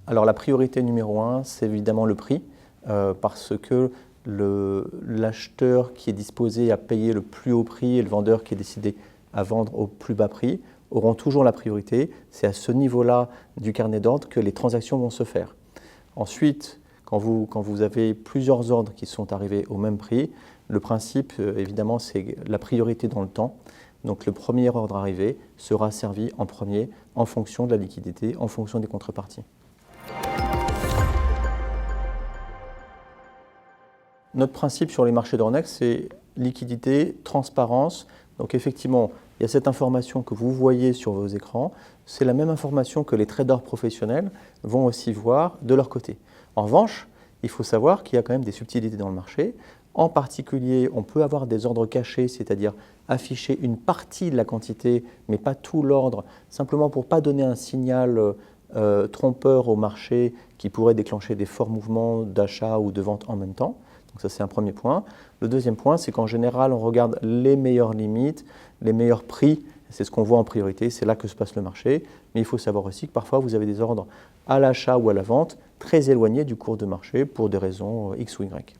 Alors la priorité numéro 1, c'est évidemment le prix, parce que l'acheteur qui est disposé à payer le plus haut prix et le vendeur qui est décidé à vendre au plus bas prix auront toujours la priorité. C'est à ce niveau-là du carnet d'ordre que les transactions vont se faire. Ensuite, quand vous avez plusieurs ordres qui sont arrivés au même prix, le principe, évidemment, c'est la priorité dans le temps. Donc le premier ordre arrivé sera servi en premier en fonction de la liquidité, en fonction des contreparties. Notre principe sur les marchés d'Euronext, c'est liquidité, transparence. Donc effectivement, il y a cette information que vous voyez sur vos écrans. C'est la même information que les traders professionnels vont aussi voir de leur côté. En revanche, il faut savoir qu'il y a quand même des subtilités dans le marché. En particulier, on peut avoir des ordres cachés, c'est-à-dire afficher une partie de la quantité, mais pas tout l'ordre, simplement pour ne pas donner un signal trompeur au marché qui pourrait déclencher des forts mouvements d'achat ou de vente en même temps. Donc ça, c'est un premier point. Le deuxième point, c'est qu'en général, on regarde les meilleures limites, les meilleurs prix. C'est ce qu'on voit en priorité, c'est là que se passe le marché. Mais il faut savoir aussi que parfois, vous avez des ordres à l'achat ou à la vente très éloignés du cours de marché pour des raisons X ou Y.